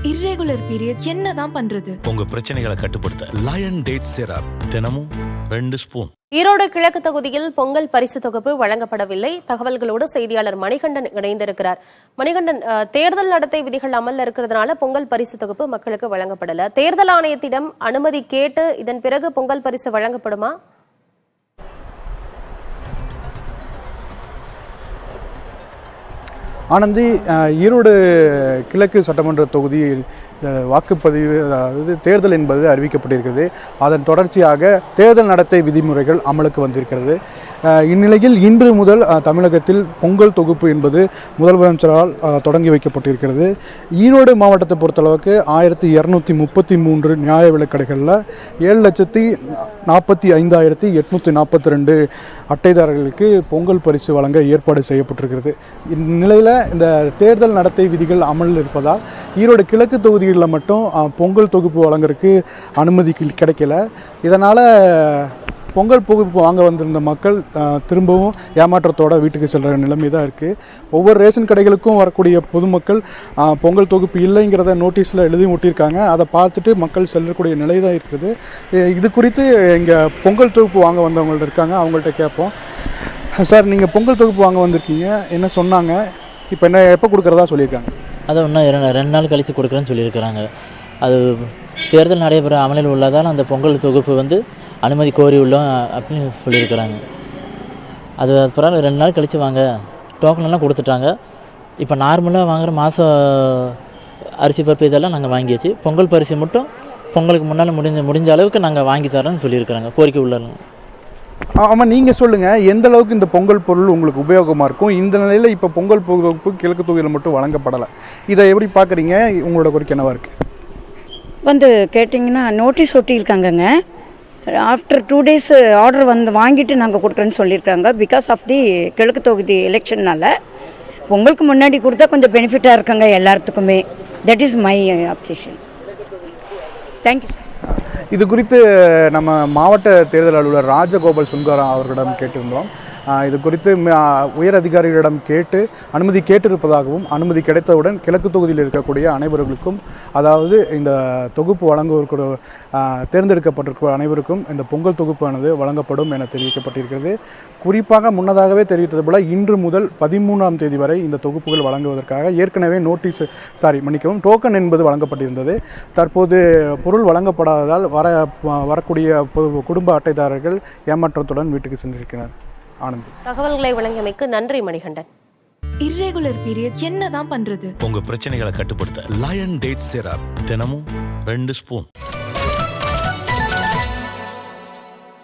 irregular periods என்னதான் பண்றது? உங்க பிரச்சனைகளை கட்டுப்படுத்த லயன் டேட் சிரப் தினமும் 2 ஸ்பூன். ஈரோடு கிழக்கு தொகுதியில் பொங்கல் பரிசு தொகுப்பு வழங்கப்படவில்லை. தகவல்களோடு செய்தியாளர் மணிகண்டன் இணைந்திருக்கிறார். மணிகண்டன், தேர்தல் நடத்தை விதிகள் அமல்ல இருக்கிறதுனால பொங்கல் பரிசு தொகுப்பு மக்களுக்கு வழங்கப்படல. தேர்தல் ஆணையத்திடம் அனுமதி கேட்டு இதன் பிறகு பொங்கல் பரிசு வழங்கப்படுமா? ஆனந்தி, ஈரோடு கிழக்கு சட்டமன்ற தொகுதியில் வாக்குப்பதிவு, அதாவது தேர்தல் என்பது அறிவிக்கப்பட்டிருக்கிறது. அதன் தொடர்ச்சியாக தேர்தல் நடத்தை விதிமுறைகள் அமலுக்கு வந்திருக்கிறது. இந்நிலையில் இன்று முதல் தமிழகத்தில் பொங்கல் தொகுப்பு என்பது முதலமைச்சரால் தொடங்கி வைக்கப்பட்டிருக்கிறது. ஈரோடு மாவட்டத்தை பொறுத்தளவுக்கு 1233 நியாய விலைக்கடைகளில் 7,45,842 அட்டைதாரர்களுக்கு பொங்கல் பரிசு வழங்க ஏற்பாடு செய்யப்பட்டிருக்கிறது. இந்நிலையில் இந்த தேர்தல் நடத்தை விதிகள் அமலில் இருப்பதால் ஈரோடு கிழக்கு தொகுதிகளில் மட்டும் பொங்கல் தொகுப்பு வழங்குறதுக்கு அனுமதி கிடைக்கல. இதனால் பொங்கல் தொகுப்பு வாங்க வந்திருந்த மக்கள் திரும்பவும் ஏமாற்றத்தோட வீட்டுக்கு செல்கிற நிலைமை தான் இருக்குது. ஒவ்வொரு ரேஷன் கடைகளுக்கும் வரக்கூடிய பொதுமக்கள் பொங்கல் தொகுப்பு இல்லைங்கிறத நோட்டீஸில் எழுதி ஒட்டியிருக்காங்க. அதை பார்த்துட்டு மக்கள் செல்லக்கூடிய நிலை தான் இருக்குது. இது குறித்து இங்கே பொங்கல் தொகுப்பு வாங்க வந்தவங்கள்ட்ட இருக்காங்க, அவங்கள்ட்ட கேட்போம். சார், நீங்கள் பொங்கல் தொகுப்பு வாங்க வந்திருக்கீங்க, என்ன சொன்னாங்க? இப்போ எப்போ கொடுக்குறதா சொல்லியிருக்காங்க? அதை இன்னும் 2 நாள் கழித்து கொடுக்குறேன்னு சொல்லியிருக்கிறாங்க. அது தேர்தல் நடைபெற அமலில் உள்ளதால் அந்த பொங்கல் தொகுப்பு அனுமதி கோரி உள்ளோம் அப்படின்னு சொல்லியிருக்கிறாங்க. அது பிறகு 2 நாள் கழித்து வாங்க, டோக்கனெல்லாம் கொடுத்துட்டாங்க. இப்போ நார்மலாக வாங்குகிற மாதம் அரிசி பருப்பு இதெல்லாம் நாங்கள் வாங்கியாச்சு. பொங்கல் பரிசு மட்டும் பொங்கலுக்கு முன்னால் முடிஞ்ச அளவுக்கு நாங்கள் வாங்கி தரோன்னு சொல்லியிருக்கிறாங்க. கோரிக்கை உள்ள. ஆமாம், நீங்கள் சொல்லுங்கள், எந்த அளவுக்கு இந்த பொங்கல் பொருள் உங்களுக்கு உபயோகமாக இருக்கும்? இந்த நிலையில் இப்போ பொங்கல் தொகுப்பு கிழக்கு தொகுதியில் மட்டும் வழங்கப்படலை. இதை எப்படி பார்க்குறீங்க? உங்களோட கோரிக்கை என்னவா இருக்குது? கேட்டிங்கன்னா நோட்டீஸ் ஒட்டியிருக்காங்கங்க. ஆஃப்டர் 2 days ஆர்டர் வாங்கிட்டு நாங்கள் கொடுக்குறேன்னு சொல்லியிருக்காங்க. பிகாஸ் ஆஃப் தி கிழக்கு தொகுதி எலெக்ஷன்னால பொங்கலுக்கு முன்னாடி கொடுத்தா கொஞ்சம் பெனிஃபிட்டாக இருக்காங்க எல்லாத்துக்குமே. That is my obsession. Thank you sir. இது குறித்து நம்ம மாவட்ட தேர்தல் அலுவலர் ராஜகோபால் சுன்காரா அவர்களிடம் கேட்டிருந்தோம். இது குறித்து உயர் அதிகாரிகளிடம் கேட்டு அனுமதி கேட்டிருப்பதாகவும், அனுமதி கிடைத்தவுடன் கிழக்கு தொகுதியில் இருக்கக்கூடிய அனைவர்களுக்கும், அதாவது இந்த தொகுப்பு வழங்குவதற்கு தேர்ந்தெடுக்கப்பட்டிருக்கிற அனைவருக்கும் இந்த பொங்கல் தொகுப்பானது வழங்கப்படும் என தெரிவிக்கப்பட்டிருக்கிறது. குறிப்பாக முன்னதாகவே தெரிவித்தது போல இன்று முதல் 13ஆம் தேதி வரை இந்த தொகுப்புகள் வழங்குவதற்காக ஏற்கனவே டோக்கன் என்பது வழங்கப்பட்டிருந்தது. தற்போது பொருள் வழங்கப்படாததால் வரக்கூடிய குடும்ப அட்டைதாரர்கள் ஏமாற்றத்துடன் வீட்டுக்கு சென்றிருக்கிறார். ஆனந்த், தகவல்களை வழங்கியமைக்கு நன்றி மணிகண்டன். irregular periods என்னதான் பண்றது? உங்க பிரச்சனைகளை கட்டுப்படுத்த லயன் டேட் சிரப் தினமும் 2 ஸ்பூன்.